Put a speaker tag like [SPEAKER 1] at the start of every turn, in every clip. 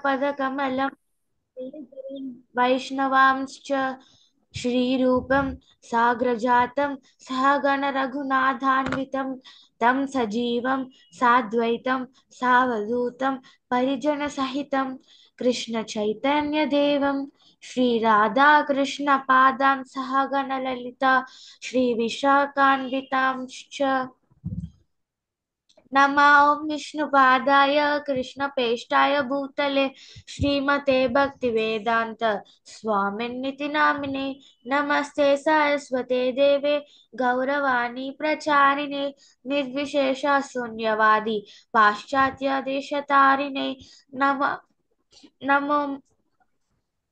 [SPEAKER 1] पदकमलं वैष्णवांश्च श्रीरूपं साग्रजातं सहगणरघुनाथान्वितं तं सजीवं साद्वैतं सावधूतं परिजनसहितं कृष्णचैतन्यदेवं श्रीराधाकृष्णपादां सहगणललिता श्रीविशाखान्वितांश्च नमः ॐ विष्णुपादाय कृष्णप्रेष्ठाय भूतले श्रीमते भक्तिवेदान्त स्वामिन्निति नामिने नमस्ते सरस्वते देवे गौरवाणी प्रचारिणे निर्विशेष शून्यवादी पाश्चात्य देशतारिणे नमो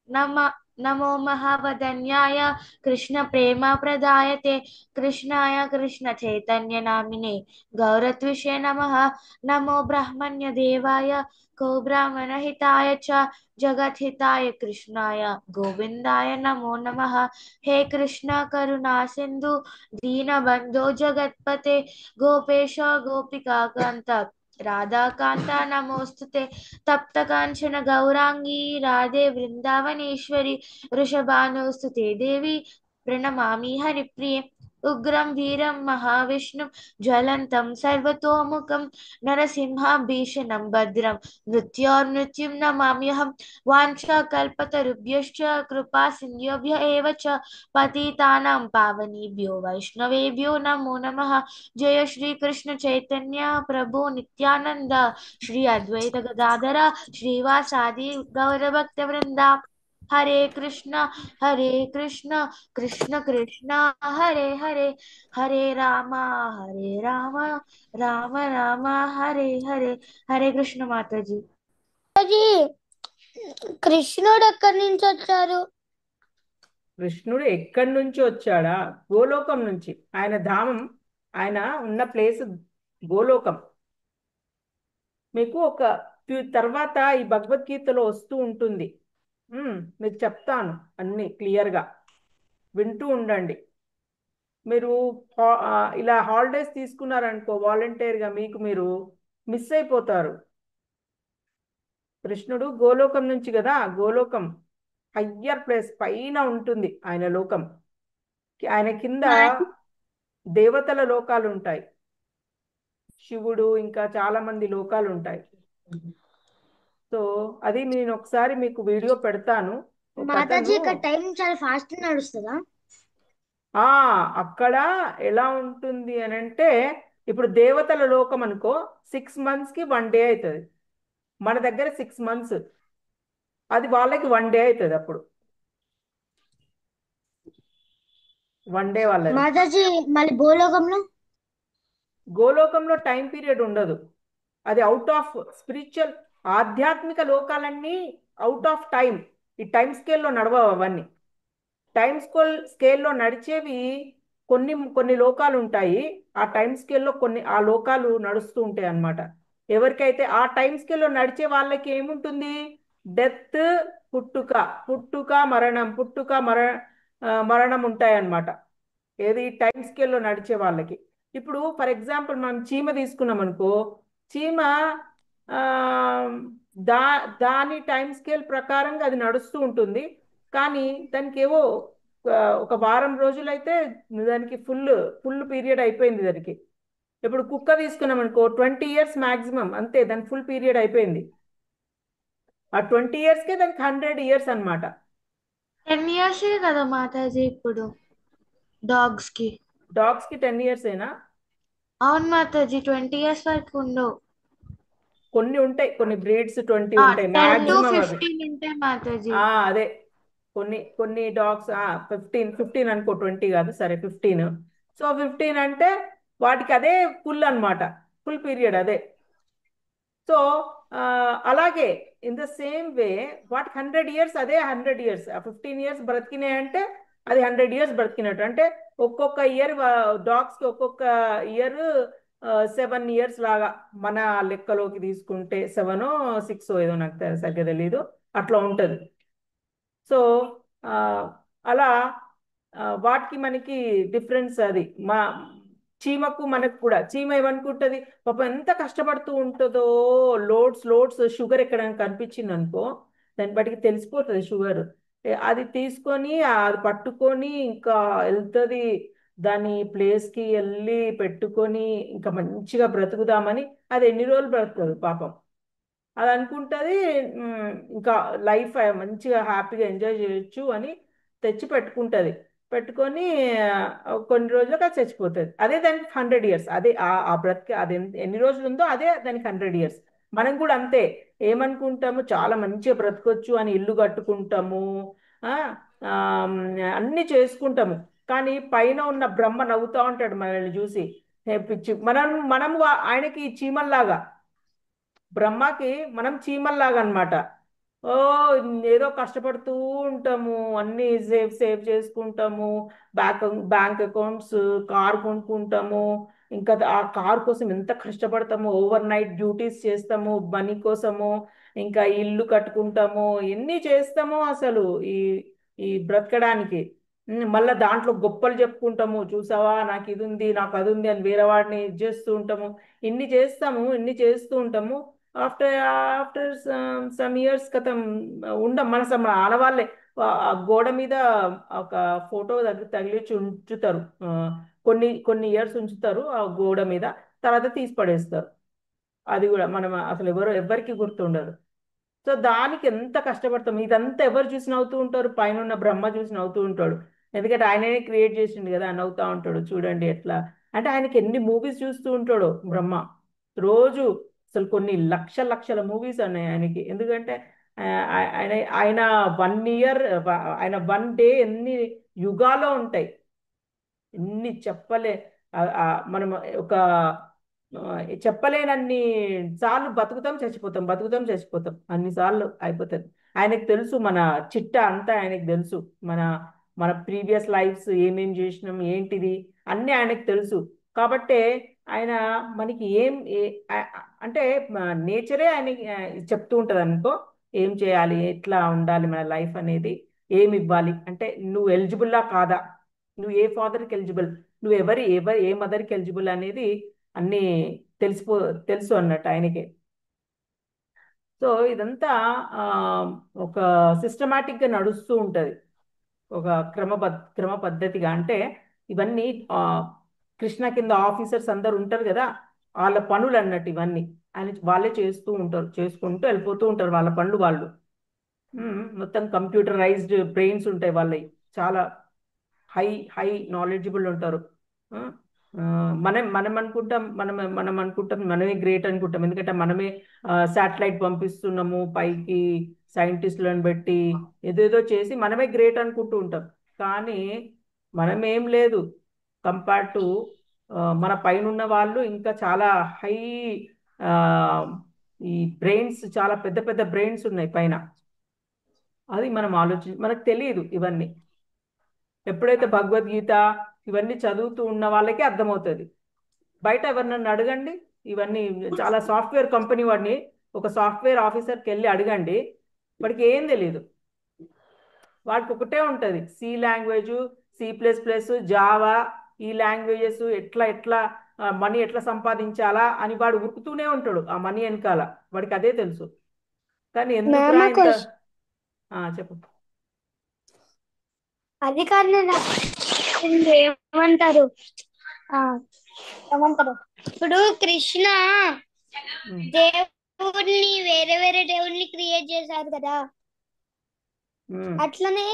[SPEAKER 1] नम नमो महावदन्याय कृष्णप्रेमप्रदायते कृष्णाय कृष्णचैतन्यनामिने गौरत्विषे नमः नमो ब्रह्मण्यदेवाय गोब्राह्मणहिताय च जगद्हिताय कृष्णाय गोविन्दाय नमो नमः हे कृष्ण करुणा सिन्धु दीनबन्धो जगत्पते गोपेश गोपिकान्त राधाकान्ता नमोऽस्तुते तप्त कांचन गौरांगी राधे वृंदावनेश्वरी वृषभानुस्तुते देवी प्रणमामि हरिप्रिये उग्रं वीरं महाविष्णुं ज्वलन्तं सर्वतोमुखं नरसिंहभीषणं भद्रं मृत्योर्मृत्युं नमाम्यहं वाञ्छाकल्पतरुभ्यश्च कृपा सिन्धुभ्य एव च पतितानां पावनेभ्यो वैष्णवेभ्यो नमो नमः जय श्री कृष्ण चैतन्य प्रभु नित्यानंद श्री अद्वैत गदाधर श्रीवासादि गौरभक्त वृंदा हरे कृष्ण कृष्ण कृष्ण हरे हरे हरे राम राम राम हरे हरे हरे कृष्ण माता जी
[SPEAKER 2] जी కృష్ణుడు ఎక్కడి నుంచి వచ్చారు?
[SPEAKER 3] కృష్ణుడు ఎక్కడి నుంచి వచ్చాడా? గోలోకం నుంచి. ఆయన ధామం, ఆయన ఉన్న ప్లేస్ గోలోకం. మీకు ఒక తర్వాత ఈ భగవద్గీతలో వస్తూ ఉంటుంది. మీకు చెప్తాను అన్ని క్లియర్గా, వింటూ ఉండండి. మీరు ఇలా హాలిడేస్ తీసుకున్నారనుకో వాలంటీర్గా, మీకు మీరు మిస్ అయిపోతారు. కృష్ణుడు గోలోకం నుంచి కదా, గోలోకం హయ్యర్ ప్లేస్ పైన ఉంటుంది ఆయన లోకం. ఆయన కింద దేవతల లోకాలు ఉంటాయి, శివుడు ఇంకా చాలా మంది లోకాలు ఉంటాయి. సో అది నేను ఒకసారి మీకు వీడియో పెడతాను.
[SPEAKER 2] మాతాజీ ఇక్కడ టైం చాలా ఫాస్ట్ నడుస్తుందా?
[SPEAKER 3] అక్కడ ఎలా ఉంటుంది అని అంటే, ఇప్పుడు దేవతల లోకం అనుకో 6 monthsకి 1 day అవుతుంది. మన దగ్గర 6 months, అది వాళ్ళకి 1 day అవుతుంది. అప్పుడు 1 day వాళ్ళది.
[SPEAKER 2] మాతాజీ మళ్ళీ
[SPEAKER 3] గోలోకంలో టైం పీరియడ్ ఉండదు. అది అవుట్ ఆఫ్ స్పిరిచువల్, ఆధ్యాత్మిక లోకాలన్నీ అవుట్ ఆఫ్ టైం. ఈ టైం స్కేల్లో నడవవు అవన్నీ. టైం స్కేల్లో నడిచేవి కొన్ని లోకాలు ఉంటాయి. ఆ టైం స్కేల్లో ఆ లోకాలు నడుస్తూ ఉంటాయి అన్నమాట. ఎవరికైతే ఆ టైం స్కేల్లో నడిచే వాళ్ళకి ఏముంటుంది? డెత్, పుట్టుక మరణం ఉంటాయి అన్నమాట. ఏది టైం స్కేల్లో నడిచే వాళ్ళకి. ఇప్పుడు ఫర్ ఎగ్జాంపుల్ మనం చీమ తీసుకున్నాం అనుకో, చీమ దాని టైం స్కేల్ ప్రకారంగా అది నడుస్తూ ఉంటుంది. కానీ దానికి ఏవో ఒక వారం రోజులైతే దానికి ఫుల్ పీరియడ్ అయిపోయింది దానికి. ఇప్పుడు కుక్క తీసుకున్నాం అనుకో, 20 years మ్యాక్సిమం, అంతే, దాని ఫుల్ పీరియడ్ అయిపోయింది. ఆ 20 yearsకే దానికి 100 years అనమాట.
[SPEAKER 1] 10 years కదా మాతాజీ ఇప్పుడు డాగ్స్ కి
[SPEAKER 3] 10 years ఏనా?
[SPEAKER 1] అవును మాతాజీ, 20 years వరకు ఉండవు.
[SPEAKER 3] కొన్ని ఉంటాయి, కొన్ని బ్రీడ్స్ 20 ఉంటాయి
[SPEAKER 1] 10 to
[SPEAKER 3] మ్యాక్సిమం.
[SPEAKER 1] 15 ఉంటాయి మాతాజీ.
[SPEAKER 3] అదే కొన్ని డాగ్స్ 15 అనుకో, 20 కాదు, సరే 15. సో 15 అంటే వాటికి అదే ఫుల్ అన్నమాట, ఫుల్ పీరియడ్ అదే. సో అలాగే ఇన్ ద సేమ్ వే వాటికి 100 years, అదే 100 years. 15 years బ్రతికినాయి అంటే అది 100 years బ్రతికినట్టు. అంటే ఒక్కొక్క ఇయర్ డాగ్స్కి ఒక్కొక్క ఇయర్ 7 years లాగా మన లెక్కలోకి తీసుకుంటే, 7 6 ఏదో నాకు సరిగ్గా తెలీదు, అట్లా ఉంటుంది. సో అలా వాటికి మనకి డిఫరెన్స్ అది. చీమకు మనకు కూడా చీమ ఏమనుకుంటది, పాపం ఎంత కష్టపడుతూ ఉంటుందో, లోడ్స్ లోడ్స్ షుగర్ ఎక్కడైనా కనిపించింది అనుకో, దాన్ని బట్టికి తెలిసిపోతుంది షుగర్. అది తీసుకొని అది పట్టుకొని ఇంకా వెళ్తుంది దాని ప్లేస్కి వెళ్ళి పెట్టుకొని ఇంకా మంచిగా బ్రతుకుదామని. అది ఎన్ని రోజులు బ్రతుకుతుంది పాపం. అది అనుకుంటుంది ఇంకా లైఫ్ మంచిగా హ్యాపీగా ఎంజాయ్ చేయొచ్చు అని తెచ్చి పెట్టుకుంటుంది. పెట్టుకొని కొన్ని రోజులకు అది చచ్చిపోతుంది. అదే దానికి 100 years. అదే ఆ బ్రతికి అది ఎన్ని రోజులు ఉందో అదే దానికి 100 years. మనం కూడా అంతే, ఏమనుకుంటాము చాలా మంచిగా బ్రతకొచ్చు అని ఇల్లు కట్టుకుంటాము, ఆ, ఆమ్, అన్ని చేసుకుంటాము. కానీ పైన ఉన్న బ్రహ్మ నవ్వుతా ఉంటాడు మనల్ని చూసి. పిచ్చి మనం ఆయనకి చీమల్లాగా, బ్రహ్మకి మనం చీమల్లాగా అన్నమాట. ఓ ఏదో కష్టపడుతూ ఉంటాము, అన్ని సేవ్ సేవ్ చేసుకుంటాము, బ్యాంక్ బ్యాంక్ అకౌంట్స్, కార్ కొనుక్కుంటాము. ఇంకా ఆ కార్ కోసం ఎంత కష్టపడతాము, ఓవర్ నైట్ డ్యూటీస్ చేస్తాము మనీ కోసము. ఇంకా ఇల్లు కట్టుకుంటాము, ఎన్ని చేస్తామో అసలు ఈ ఈ బ్రతకడానికి. మళ్ళీ దాంట్లో గొప్పలు చెప్పుకుంటాము, చూసావా నాకు ఇది ఉంది నాకు అది ఉంది అని వేరే వాడిని ఇది చేస్తూ ఉంటాము. ఇన్ని చేస్తాము, ఇన్ని చేస్తూ ఉంటాము. ఆఫ్టర్ ఆఫ్టర్ సమ్ ఇయర్స్ కథం ఉండం మన ఆడవాళ్ళే ఆ గోడ మీద ఒక ఫోటో తగిలించి ఉంచుతారు. కొన్ని కొన్ని ఇయర్స్ ఉంచుతారు ఆ గోడ మీద, తర్వాత తీసి పడేస్తారు. అది కూడా మనం అసలు ఎవరికి గుర్తుండదు. సో దానికి ఎంత కష్టపడతాం. ఇదంతా ఎవరు చూసి నవ్వుతూ ఉంటారు, పైన ఉన్న బ్రహ్మ చూసి నవ్వుతూ ఉంటాడు. ఎందుకంటే ఆయననే క్రియేట్ చేసిండు కదా, నవ్వుతా ఉంటాడు. చూడండి ఎట్లా, అంటే ఆయనకి ఎన్ని మూవీస్ చూస్తూ ఉంటాడో బ్రహ్మ రోజు. అసలు కొన్ని లక్షల లక్షల మూవీస్ ఉన్నాయి ఆయనకి. ఎందుకంటే ఆ, ఆయన ఆయన 1 year, ఆయన 1 day ఎన్ని యుగాలో ఉంటాయి, ఎన్ని చెప్పలే. మనం ఒక ఆ, చెప్పలేనన్ని సార్లు బతుకుతాం చచ్చిపోతాం, బతుకుతాం చచ్చిపోతాం, అన్నిసార్లు అయిపోతుంది. ఆయనకు తెలుసు మన చిట్టా అంతా, ఆయనకు తెలుసు మన మన ప్రీవియస్ లైఫ్స్ ఏమేం చేసినాం ఏంటిది అన్నీ ఆయనకు తెలుసు. కాబట్టే ఆయన మనకి అంటే నేచరే ఆయన చెప్తూ ఉంటది అనుకో, ఏం చేయాలి ఎట్లా ఉండాలి మన లైఫ్ అనేది, ఏమి ఇవ్వాలి అంటే, నువ్వు ఎలిజిబుల్లా కాదా, నువ్వు ఏ ఫాదర్కి ఎలిజిబుల్, నువ్వు ఏ మదర్కి ఎలిజిబుల్ అనేది అన్నీ తెలిసిపో తెలుసు అన్నట్టు ఆయనకి. సో ఇదంతా ఆ, ఒక సిస్టమాటిక్ గా నడుస్తూ ఉంటది, ఒక క్రమ పద్ధతిగా. అంటే ఇవన్నీ కృష్ణ కింద ఆఫీసర్స్ అందరు ఉంటారు కదా, వాళ్ళ పనులు అన్నట్టు ఇవన్నీ ఆయన వాళ్ళే చేస్తూ ఉంటారు, చేసుకుంటూ వెళ్ళిపోతూ ఉంటారు వాళ్ళ పనులు వాళ్ళు. మొత్తం కంప్యూటరైజ్డ్ బ్రెయిన్స్ ఉంటాయి వాళ్ళవి, చాలా హై హై నాలెడ్జబుల్ ఉంటారు. ఆ, ఆ, మనం అనుకుంటాం, మనం అనుకుంటాం మనమే గ్రేట్ అనుకుంటాం, ఎందుకంటే మనమే శాటిలైట్ పంపిస్తున్నాము పైకి, సైంటిస్టులను పెట్టి ఏదేదో చేసి మనమే గ్రేట్ అనుకుంటూ ఉంటాం. కానీ మనమేం లేదు, కంపేర్ టు మన పైన ఉన్న వాళ్ళు ఇంకా చాలా హై, ఈ బ్రెయిన్స్ చాలా పెద్ద పెద్ద బ్రెయిన్స్ ఉన్నాయి పైన. అది మనం మనకు తెలియదు ఇవన్నీ. ఎప్పుడైతే భగవద్గీత ఇవన్నీ చదువుతూ ఉన్న వాళ్ళకి అర్థమవుతుంది. బయట ఎవరినన్ను అడగండి, ఇవన్నీ చాలా సాఫ్ట్వేర్ కంపెనీ వాడిని, ఒక సాఫ్ట్వేర్ ఆఫీసర్కి వెళ్ళి అడగండి, వాడికి ఏం తెలియదు. వాడికి ఒకటే ఉంటుంది, లాంగ్వేజ్, C++, జావా, ఈ లాంగ్వేజెస్ ఎట్లా ఎట్లా మనీ ఎట్లా సంపాదించాలా అని వాడు ఉరుకుతూనే ఉంటాడు ఆ మనీ వెనకాల. వాడికి అదే తెలుసు. కానీ ఎందుకురా
[SPEAKER 2] మ్యామ్
[SPEAKER 3] ఇంత చెప్పు.
[SPEAKER 2] అది కాదు ఏమంటారు ఆ, ఏమంటారు ఇప్పుడు కృష్ణ
[SPEAKER 3] ఉమ్,
[SPEAKER 2] దేవుడిని వేరే వేరే దేవుడిని క్రియేట్ చేశారు కదా,
[SPEAKER 3] ఉమ్.
[SPEAKER 2] అట్లనే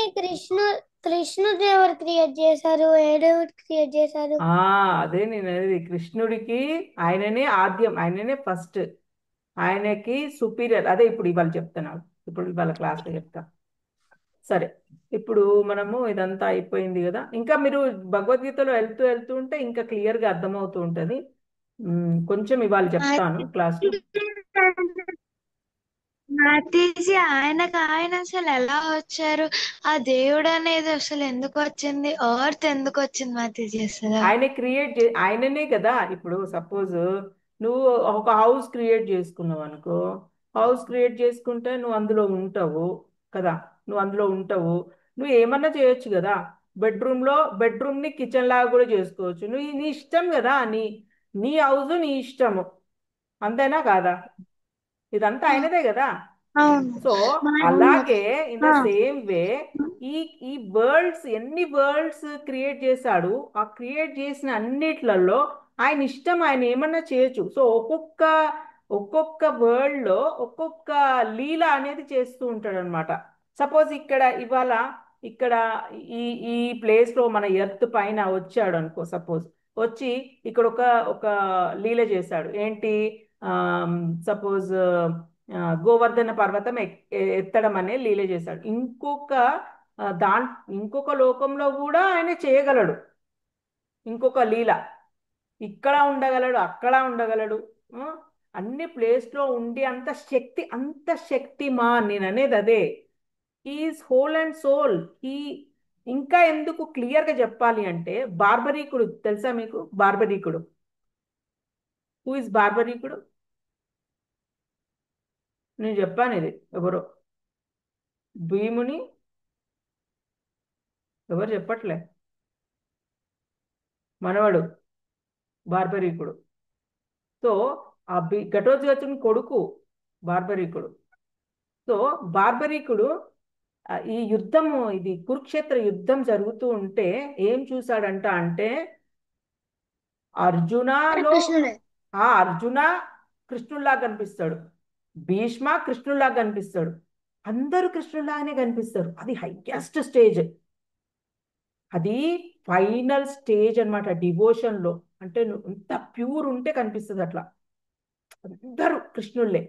[SPEAKER 2] కృష్ణుడు ఎవరు క్రియేట్ చేశారు, ఏ దేవుడు క్రియేట్ చేశారు?
[SPEAKER 3] ఆ అదే నేను అనేది, కృష్ణుడికి ఆయననే ఆద్యం, ఆయననే ఫస్ట్, ఆయనకి సుపీరియర్. అదే ఇప్పుడు ఇవాళ చెప్తున్నాడు, ఇప్పుడు ఇవాళ క్లాస్లో చెప్తా. సరే, ఇప్పుడు మనము ఇదంతా అయిపోయింది కదా, ఇంకా మీరు భగవద్గీతలో వెళ్తూ వెళ్తూ ఉంటే ఇంకా క్లియర్గా అర్థమవుతూ ఉంటుంది. కొంచెం ఇవాళ చెప్తాను క్లాస్లో.
[SPEAKER 1] మాతీజీ ఆయనకు ఆయన అసలు ఎలా వచ్చారు? ఆ దేవుడు అనేది అసలు ఎందుకు వచ్చింది? ఎర్త్ ఎందుకు వచ్చింది మాతీజీ అసలు?
[SPEAKER 3] ఆయన ఆయననే కదా. ఇప్పుడు సపోజ్ నువ్వు ఒక హౌస్ క్రియేట్ చేసుకున్నావు అనుకో, హౌస్ క్రియేట్ చేసుకుంటే నువ్వు అందులో ఉంటావు కదా, నువ్వు అందులో ఉంటావు, నువ్వు ఏమన్నా చేయొచ్చు కదా. బెడ్రూమ్ ని కిచెన్ లాగా కూడా చేసుకోవచ్చు. నువ్వు నీ ఇష్టం కదా, నీ హౌస్ నీ ఇష్టము, అంతేనా కాదా? ఇదంతా ఆయనదే కదా.
[SPEAKER 2] అవును.
[SPEAKER 3] సో
[SPEAKER 2] అవును.
[SPEAKER 3] అలాగే ఇన్ ద
[SPEAKER 2] ఆ,
[SPEAKER 3] సేమ్ వే ఈ ఈ ఎన్ని వరల్డ్స్ క్రియేట్ చేశాడు, ఆ క్రియేట్ చేసిన అన్నిట్లలో ఆయన ఇష్టం, ఆయన ఏమన్నా చేయొచ్చు. సో ఒక్కొక్క వరల్డ్ లో ఒక్కొక్క లీల అనేది చేస్తూ ఉంటాడు అనమాట. సపోజ్ ఇవాళ ఇక్కడ ఈ ఈ ప్లేస్ లో మన ఎర్త్ పైన వచ్చాడు అనుకో, సపోజ్ వచ్చి ఇక్కడ ఒక లీల చేశాడు. ఏంటి? సపోజ్ గోవర్ధన పర్వతం ఎత్తడం అనే లీల చేశాడు. ఆ, దాన్ ఇంకొక లోకంలో కూడా ఆయన చేయగలడు ఇంకొక లీల. ఇక్కడ ఉండగలడు, అక్కడ ఉండగలడు. ఆ, అన్ని ప్లేస్ లో ఉండి అంత శక్తిమాన్. నేను అనేది అదే. He is whole and soul. ఈ ఇంకా ఎందుకు క్లియర్ గా చెప్పాలి అంటే, బార్బరీకుడు తెలుసా మీకు? Barbarikudu, who is Barbarikudu? నేను చెప్పాను ఇది ఎవరో, భీముని ఎవరు చెప్పట్లే, మనవడు బార్బరీకుడు. సో ఘటోత్కచుని కొడుకు బార్బరీకుడు. సో బార్బరీకుడు ఈ యుద్ధము, ఇది కురుక్షేత్ర యుద్ధం జరుగుతూ ఉంటే ఏం చూశాడంట అంటే, అర్జునలో
[SPEAKER 2] కృష్ణుడే.
[SPEAKER 3] అర్జున కృష్ణుల్లా కనిపిస్తాడు, భీష్మ కృష్ణుల్లా కనిపిస్తాడు, అందరూ కృష్ణుల్లాగానే కనిపిస్తారు. అది హైయెస్ట్ స్టేజ్, అది ఫైనల్ స్టేజ్ అనమాట డివోషన్ లో. అంటే నువ్వు ఎంత ప్యూర్ ఉంటే కనిపిస్తుంది అట్లా, అందరూ కృష్ణుళ్ళే.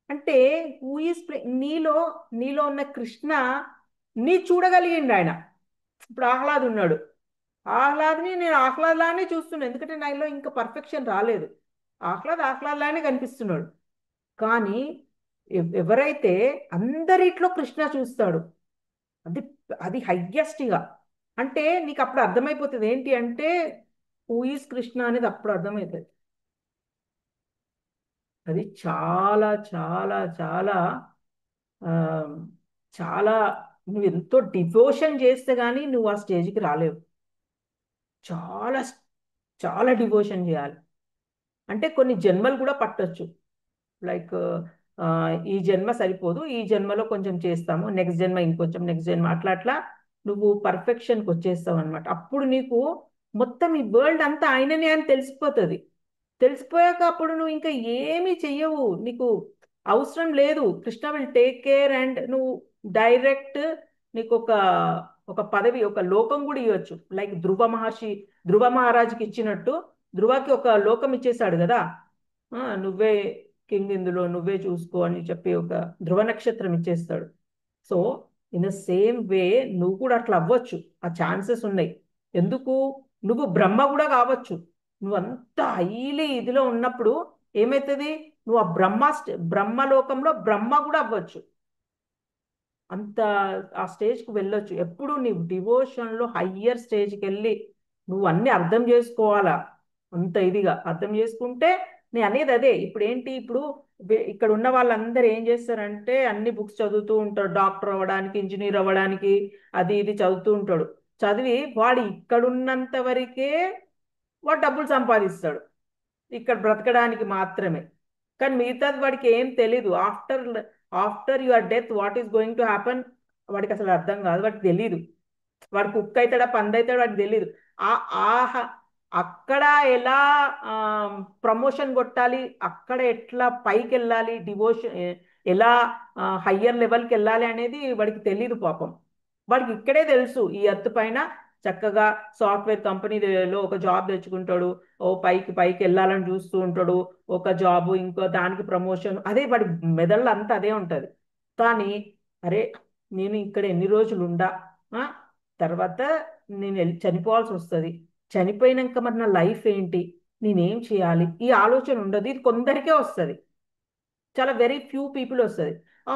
[SPEAKER 3] అంటే హూ ఈస్ నీలో నీలో ఉన్న కృష్ణ నీ చూడగలిగిండు ఆయన. ఇప్పుడు ఆహ్లాద్ ఉన్నాడు, ఆహ్లాద్ని నేను ఆహ్లాద్లానే చూస్తున్నాను, ఎందుకంటే నాలో ఇంకా పర్ఫెక్షన్ రాలేదు. ఆహ్లాద్లానే కనిపిస్తున్నాడు. కానీ ఎవరైతే అందరిట్లో కృష్ణ చూస్తాడు, అది అది హైయెస్ట్గా. అంటే నీకు అప్పుడు అర్థమైపోతుంది ఏంటి అంటే, హూ ఈస్ కృష్ణ అనేది అప్పుడు అర్థమవుతుంది. అది చాలా చాలా చాలా ఆ, చాలా నువ్వు ఎంతో డివోషన్ చేస్తే గానీ నువ్వు ఆ స్టేజ్కి రాలేవు. చాలా చాలా డివోషన్ చేయాలి. అంటే కొన్ని జన్మలు కూడా పట్టొచ్చు. లైక్ ఈ జన్మ సరిపోదు, ఈ జన్మలో కొంచెం చేస్తాము, నెక్స్ట్ జన్మ ఇంకొంచెం, నెక్స్ట్ జన్మ అట్లా అట్లా నువ్వు పర్ఫెక్షన్కి వచ్చేస్తావు అనమాట. అప్పుడు నీకు మొత్తం ఈ వరల్డ్ అంతా ఆయననే అని తెలిసిపోతుంది. తెలిసిపోయాక అప్పుడు నువ్వు ఇంకా ఏమీ చెయ్యవు, నీకు అవసరం లేదు. Krishna will take care and నువ్వు డైరెక్ట్ నీకు ఒక పదవి, ఒక లోకం కూడా ఇవ్వచ్చు. లైక్ ధ్రువ మహారాజుకి ఇచ్చినట్టు, ధ్రువకి ఒక లోకం ఇచ్చేశాడు కదా. నువ్వే కింగ్, ఇందులో నువ్వే చూసుకో అని చెప్పి ఒక ధ్రువ నక్షత్రం ఇచ్చేస్తాడు. So in the same way నువ్వు కూడా అట్లా అవ్వచ్చు, ఆ ఛాన్సెస్ ఉన్నాయి. ఎందుకు? నువ్వు బ్రహ్మ కూడా కావచ్చు. నువ్వు అంత హైలీ ఇదిలో ఉన్నప్పుడు ఏమవుతుంది, నువ్వు ఆ బ్రహ్మలోకంలో బ్రహ్మ కూడా అవ్వచ్చు. అంత ఆ స్టేజ్కి వెళ్ళొచ్చు. ఎప్పుడు నీ డివోషన్లో హయ్యర్ స్టేజ్కి వెళ్ళి నువ్వు అన్ని అర్థం చేసుకోవాలా. అంత ఇదిగా అర్థం చేసుకుంటే, నేను అనేది అదే. ఇప్పుడు ఏంటి, ఇప్పుడు ఇక్కడ ఉన్న వాళ్ళందరూ ఏం చేస్తారంటే అన్ని బుక్స్ చదువుతూ ఉంటారు, డాక్టర్ అవ్వడానికి, ఇంజనీర్ అవ్వడానికి, అది ఇది చదువుతూ ఉంటాడు. చదివి వాడు ఇక్కడున్నంత వరకే వాడు డబ్బులు సంపాదిస్తాడు, ఇక్కడ బ్రతకడానికి మాత్రమే. కానీ మిగతాది వాడికి ఏం తెలీదు. After your death what is going to happen వాడికి అసలు అర్థం కాదు, వాడికి తెలీదు. వాడు కుక్ అవుతాడా, పంది అవుతాడా వాడికి తెలియదు. ఆ ఆహ అక్కడ ఎలా ప్రమోషన్ కొట్టాలి, అక్కడ ఎట్లా పైకి వెళ్ళాలి, డివోషన్ ఎలా హయ్యర్ లెవెల్కి వెళ్ళాలి అనేది వాడికి తెలీదు పాపం. వాడికి ఇక్కడే తెలుసు, ఈ ఎర్త్ పైన చక్కగా సాఫ్ట్వేర్ కంపెనీలో ఒక జాబ్ తెచ్చుకుంటాడు, ఓ పైకి పైకి వెళ్ళాలని చూస్తూ ఉంటాడు, ఒక జాబ్ ఇంకో దానికి ప్రమోషన్, అదే వాడి మెదళ్ళు అంతా అదే ఉంటుంది. కానీ అరే నేను ఇక్కడ ఎన్ని రోజులు ఉండా, ఆ, తర్వాత నేను చనిపోవాల్సి వస్తుంది, చనిపోయినాక మరి నా లైఫ్ ఏంటి, నేనేం చేయాలి, ఈ ఆలోచన ఉండదు. ఇది కొందరికే వస్తుంది, చాలా వెరీ ఫ్యూ పీపుల్ వస్తుంది. ఆ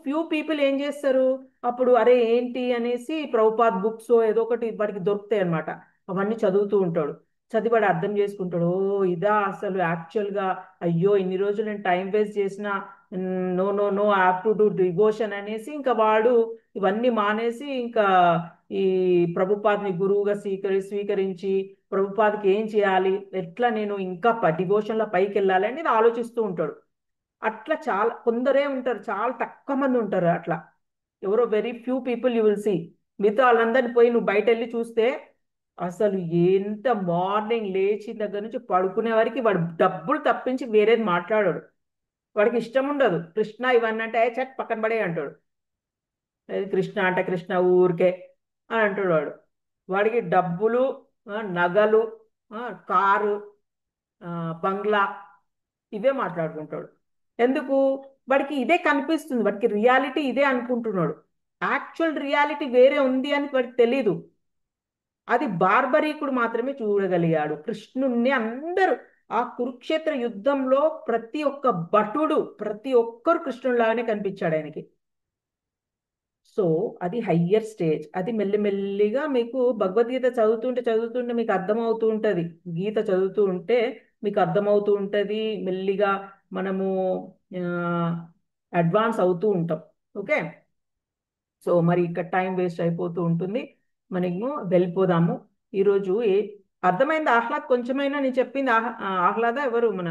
[SPEAKER 3] ఫ్యూ పీపుల్ ఏం చేస్తారు, అప్పుడు అరే ఏంటి అనేసి ప్రభుపాద్ బుక్స్ ఏదో ఒకటి వాడికి దొరుకుతాయి అనమాట, అవన్నీ చదువుతూ ఉంటాడు. చదివి వాడు అర్థం చేసుకుంటాడు, ఓ ఇదా అసలు యాక్చువల్గా, అయ్యో ఇన్ని రోజులు నేను టైం వేస్ట్ చేసిన, no no no I have to do devotion అనేసి ఇంకా వాడు ఇవన్నీ మానేసి ఇంకా ఈ ప్రభుపాద్ని గురువుగా స్వీకరించి ప్రభుపాద్కి ఏం చేయాలి, ఎట్లా నేను ఇంకా డివోషన్లో పైకి వెళ్ళాలి అనేది ఆలోచిస్తూ ఉంటాడు. అట్లా చాలా కొందరే ఉంటారు, చాలా తక్కువ మంది ఉంటారు అట్లా. ఎవరో very few people you will see. మిగతా వాళ్ళందరినీ పోయి నువ్వు బయట వెళ్ళి చూస్తే అసలు ఎంత మార్నింగ్ లేచిన దగ్గర నుంచి పడుకునే వరకు వాడు డబ్బులు తప్పించి వేరేది మాట్లాడాడు. వాడికి ఇష్టం ఉండదు కృష్ణ ఇవన్నీ అంటే చట్ పక్కన పడే అంటాడు. కృష్ణ అంటే కృష్ణ ఊరికే అని అంటాడు వాడు. వాడికి డబ్బులు, నగలు, కారు, బంగ్లా ఇవే మాట్లాడుకుంటాడు. ఎందుకు? వాడికి ఇదే కనిపిస్తుంది, వాడికి రియాలిటీ ఇదే అనుకుంటున్నాడు. యాక్చువల్ రియాలిటీ వేరే ఉంది అని వాడికి తెలీదు. అది బార్బరీకుడు మాత్రమే చూడగలిగాడు. కృష్ణుణ్ణి అందరూ ఆ కురుక్షేత్ర యుద్ధంలో ప్రతి ఒక్క భటుడు, ప్రతి ఒక్కరు కృష్ణుడిలాగానే కనిపించాడు ఆయనకి. సో అది హయ్యర్ స్టేజ్. అది మెల్లిమెల్లిగా మీకు భగవద్గీత చదువుతుంటే మీకు అర్థమవుతూ ఉంటుంది. గీత చదువుతూ ఉంటే మీకు అర్థమవుతూ ఉంటుంది. మెల్లిగా మనము అడ్వాన్స్ అవుతూ ఉంటాం. ఓకే, సో మరి ఇక్కడ టైం వేస్ట్ అయిపోతూ ఉంటుంది. మనము వెళ్ళిపోదాము. ఈరోజు అర్థమైంది ఆహ్లాద్? కొంచెమైనా నేను చెప్పింది ఆహ్లాద ఎవరు మన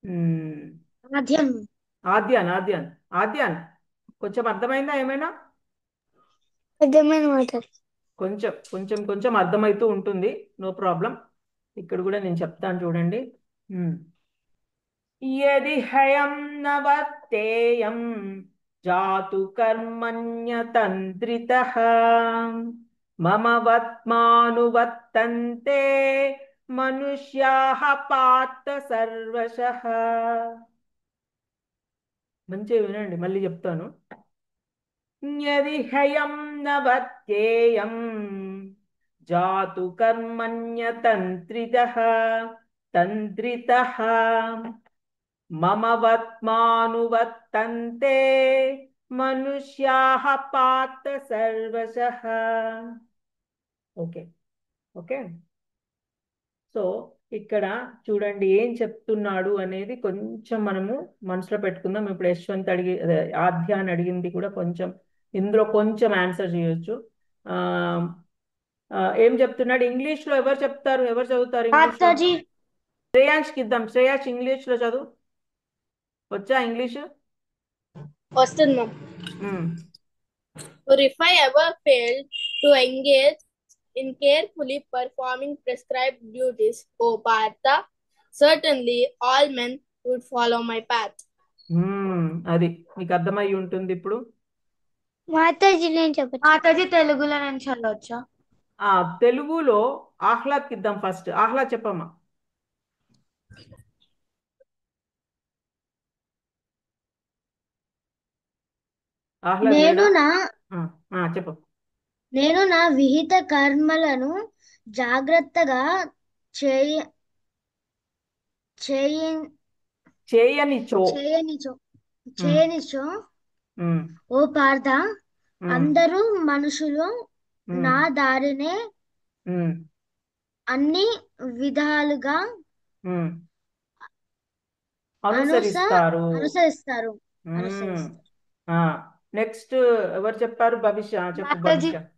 [SPEAKER 3] మ్,
[SPEAKER 2] మధ్యం
[SPEAKER 3] ఆద్యాన్ ఆద్యాన్ ఆద్యాన్ కొంచెం అర్థమైందా ఏమైనా?
[SPEAKER 2] అర్థమైన మాట.
[SPEAKER 3] కొంచెం కొంచెం కొంచెం అర్థమవుతూ ఉంటుంది, నో ప్రాబ్లం. ఇక్కడ కూడా నేను చెప్తాను చూడండి. యది హయం నవర్తేయం జాతు కర్మణ్యతంత్రితః మమ వత్మానువర్తంతే మనుష్యాః పార్థ సర్వశః. మంచిగా వినండి, మళ్ళీ చెప్తాను. యది హ్యయం నవర్తేయం జాతు కర్మణ్యతంత్రితః తంత్రితః మమ వత్మానువర్తంతే మనుష్యాః పార్థ సర్వశః. ఓకే ఓకే, సో ఇక్కడ చూడండి ఏం చెప్తున్నాడు అనేది కొంచెం మనము మనసులో పెట్టుకుందాం. ఇప్పుడు యశ్వంత్ ఆధ్య అని అడిగింది కూడా కొంచెం ఇందులో కొంచెం ఆన్సర్ చేయొచ్చు. ఆ ఏం చెప్తున్నాడు ఇంగ్లీష్ లో? ఎవరు చెప్తారు, ఎవరు చదువుతారు ఇంగ్లీష్ లో?
[SPEAKER 1] మాతాజీ
[SPEAKER 3] శ్రేయాంష్కి ఇద్దాం. శ్రేయాంష్ ఇంగ్లీష్ లో చదువు. వచ్చా ఇంగ్లీషు?
[SPEAKER 4] వస్తుంది ma'am. Or if I ever failed to engage in carefully performing prescribed duties, O Partha, certainly all men would follow my path.
[SPEAKER 3] అది మీకు అర్థమై ఉంటుంది ఇప్పుడు.
[SPEAKER 2] మాతాజీ నేను చెప్పచ్చు.
[SPEAKER 1] మాతాజీ తెలుగులో నేను చదవచ్చా?
[SPEAKER 3] తెలుగులో ఆహ్లాద్కి ఇద్దాం ఫస్ట్. ఆహ్లాద్ చెప్పమ్మా. ఆహ్లాద్
[SPEAKER 2] నేను
[SPEAKER 3] లేడా? చెప్పు.
[SPEAKER 2] నేను నా విహిత కర్మలను జాగ్రత్తగా చేయ చేయ-
[SPEAKER 3] చేయనిచో.
[SPEAKER 2] చేయనిచో చేయనిచో
[SPEAKER 3] ఉమ్,
[SPEAKER 2] ఓ పార్థ,
[SPEAKER 3] ఉమ్,
[SPEAKER 2] అందరూ మనుషులు
[SPEAKER 3] ఉమ్,
[SPEAKER 2] నా దారినే
[SPEAKER 3] ఉమ్,
[SPEAKER 2] అన్ని విధాలుగా
[SPEAKER 3] ఉమ్. అనుసరిస్తారు.
[SPEAKER 2] అనుసరిస్తారు. అనుసరిస్తారు.
[SPEAKER 3] నెక్స్ట్ ఎవరు చెప్పారు? భవిష్య చెప్పు.
[SPEAKER 1] మాతాజీ
[SPEAKER 3] భవిష్య.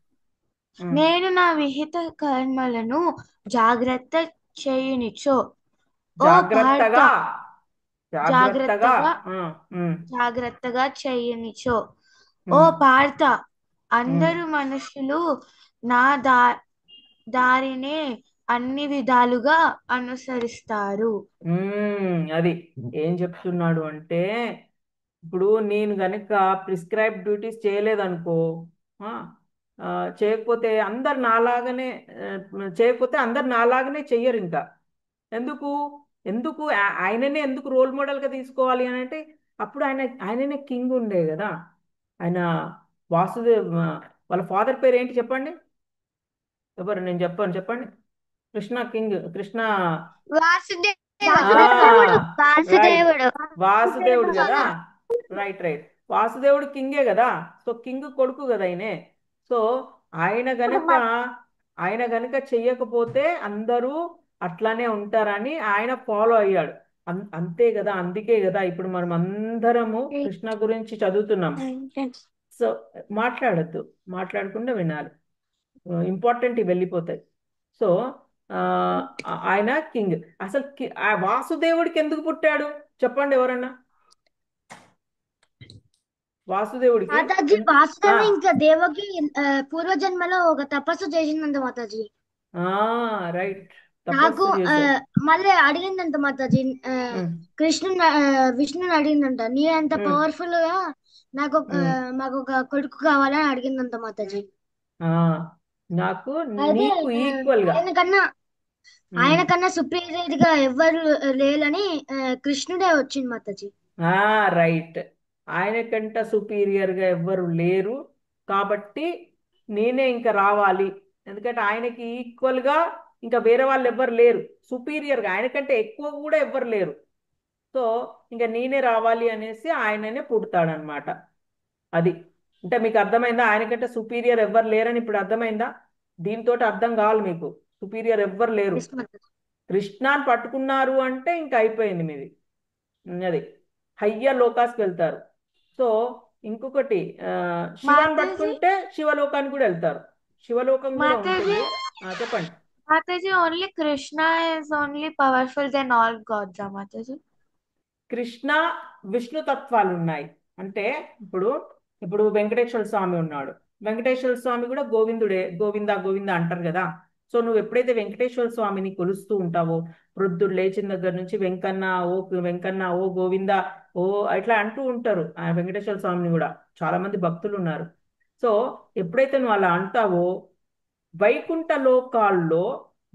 [SPEAKER 1] నేను నా విహిత కర్మలను జాగ్రత్త చేయునిచో ఓ
[SPEAKER 3] జాగ్రత్తగా
[SPEAKER 1] పార్థ
[SPEAKER 3] జాగ్రత్తగా
[SPEAKER 1] జాగ్రత్తగా చేయనిచో ఓ పార్థ, అందరు మనుషులు నా దారినే అన్ని విధాలుగా అనుసరిస్తారు.
[SPEAKER 3] అది ఏం చెప్తున్నాడు అంటే, ఇప్పుడు నేను గనుక ప్రిస్క్రైబ్ డ్యూటీస్ చేయలేదనుకో, ఆ, చేయకపోతే అందరు నాలాగనే చేయకపోతే అందరు నాలాగనే చెయ్యరు ఇంకా. ఎందుకు ఎందుకు ఆయననే ఎందుకు రోల్ మోడల్గా తీసుకోవాలి అని అంటే, అప్పుడు ఆయననే కింగ్ ఉండే కదా. ఆయన వాసుదేవ్ వాళ్ళ ఫాదర్ పేరు ఏంటి చెప్పండి? ఎవరు? నేను చెప్పాను, చెప్పండి. కృష్ణ కింగ్, కృష్ణ
[SPEAKER 2] వాసుదేవుడు.
[SPEAKER 3] వాసుదేవుడు కదా. రైట్ రైట్, వాసుదేవుడు కింగే కదా. సో కింగ్ కొడుకు కదా ఆయనే. సో ఆయన గనుక చెయ్యకపోతే అందరూ అట్లానే ఉంటారని ఆయన ఫాలో అయ్యాడు. అంతే కదా, అందుకే కదా ఇప్పుడు మనం అందరము కృష్ణ గురించి చదువుతున్నాం. సో మాట్లాడద్దు, మాట్లాడకుండా వినాలి, ఇంపార్టెంట్ వెళ్ళిపోతాయి. సో ఆయన కింగ్. అసలు ఆ వాసుదేవుడికి ఎందుకు పుట్టాడు చెప్పండి ఎవరన్నా? వాసుదేవుడికి
[SPEAKER 2] మాతాజీ వాసుదేవి ఇంకా దేవకి పూర్వజన్మలో ఒక తపస్సు చేసిందంట మాతాజీ.
[SPEAKER 3] రైట్,
[SPEAKER 2] నాకు
[SPEAKER 3] తపస్సు చేశాడు.
[SPEAKER 2] మళ్ళీ అడిగిందంట మాతాజీ, కృష్ణుని విష్ణుని అడిగిందంట, నీ అంత పవర్ఫుల్ గా మాకు ఒక కొడుకు కావాలని అడిగిందంట మాతాజీ.
[SPEAKER 3] నాకు
[SPEAKER 2] అయితే
[SPEAKER 3] నీకు ఈక్వల్ గా
[SPEAKER 2] ఆయన కన్నా సుపీరియర్ గా ఎవ్వరు లేరని కృష్ణుడే వచ్చింది మాతాజీ.
[SPEAKER 3] రైట్, ఆయన కంట సుపీరియర్ గా ఎవ్వరు లేరు కాబట్టి నేనే ఇంకా రావాలి, ఎందుకంటే ఆయనకి ఈక్వల్ గా ఇంకా వేరే వాళ్ళు ఎవ్వరు లేరు, సుపీరియర్ గా ఆయన కంటే ఎక్కువ కూడా ఎవ్వరు లేరు. సో ఇంకా నేనే రావాలి అనేసి ఆయననే పుడతాడనమాట. అది అంటే మీకు అర్థమైందా? ఆయన కంటే సుపీరియర్ ఎవ్వరు లేరని ఇప్పుడు అర్థమైందా? దీంతో అర్థం కావాలి మీకు, సుపీరియర్ ఎవ్వరు లేరు. కృష్ణాన్ని పట్టుకున్నారు అంటే ఇంకా అయిపోయింది మీది. అది హయ్యర్ లోకాస్కి వెళ్తారు. సో ఇంకొకటి శివాన్ని పట్టుకుంటే శివలోకానికి కూడా వెళ్తారు, శివలోకం కూడా ఉంటుంది. చెప్పండి
[SPEAKER 1] Mataji, only Krishna is only powerful than all gods, Mataji.
[SPEAKER 3] Krishna Vishnu తత్వాలు ఉన్నాయి. అంటే ఇప్పుడు వెంకటేశ్వర స్వామి ఉన్నాడు, వెంకటేశ్వర స్వామి కూడా గోవిందుడే, గోవింద గోవింద అంటారు కదా. సో నువ్వు ఎప్పుడైతే వెంకటేశ్వర స్వామిని కొలుస్తూ ఉంటావో, వృద్ధుడు లేచిన దగ్గర నుంచి వెంకన్న ఓ వెంకన్న ఓ గోవింద ఓ ఇట్లా అంటూ ఉంటారు ఆ వెంకటేశ్వర స్వామిని కూడా. చాలా మంది భక్తులు ఉన్నారు. సో ఎప్పుడైతే నువ్వు అలా అంటావో, వైకుంఠ లోకాల్లో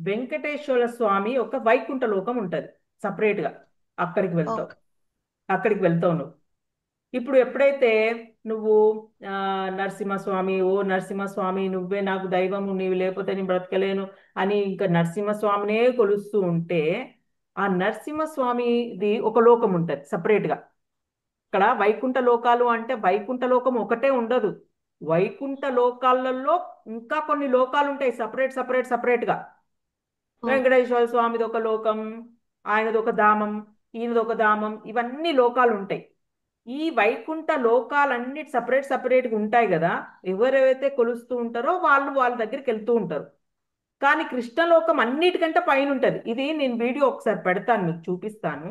[SPEAKER 3] వెంకటేశ్వర స్వామి ఒక వైకుంఠ లోకం ఉంటుంది సపరేట్ గా, అక్కడికి వెళ్తావు. అక్కడికి వెళ్తావు నువ్వు. ఇప్పుడు ఎప్పుడైతే నువ్వు నరసింహస్వామి ఓ నరసింహస్వామి నువ్వే నాకు దైవము, నీవు లేకపోతే నేను బ్రతకలేను అని ఇంకా నరసింహస్వామినే కొలుస్తూ ఉంటే, ఆ నరసింహస్వామిది ఒక లోకం ఉంటుంది సపరేట్ గా. ఇక్కడ వైకుంఠ లోకాలు అంటే వైకుంఠ లోకం ఒకటే ఉండదు, వైకుంఠ లోకాలలో ఇంకా కొన్ని లోకాలు ఉంటాయి సపరేట్ గా. వెంకటేశ్వర స్వామిది ఒక లోకం, ఆయనది ఒక ధామం, ఈయనది ఒక ధామం, ఇవన్నీ లోకాలు ఉంటాయి. ఈ వైకుంఠ లోకాలన్నీ సపరేట్గా ఉంటాయి కదా. ఎవరైతే కొలుస్తూ ఉంటారో వాళ్ళు వాళ్ళ దగ్గరికి వెళ్తూ ఉంటారు. కానీ కృష్ణలోకం అన్నిటికంటే పైన ఉంటుంది. ఇది నేను వీడియో ఒకసారి పెడతాను, మీకు చూపిస్తాను.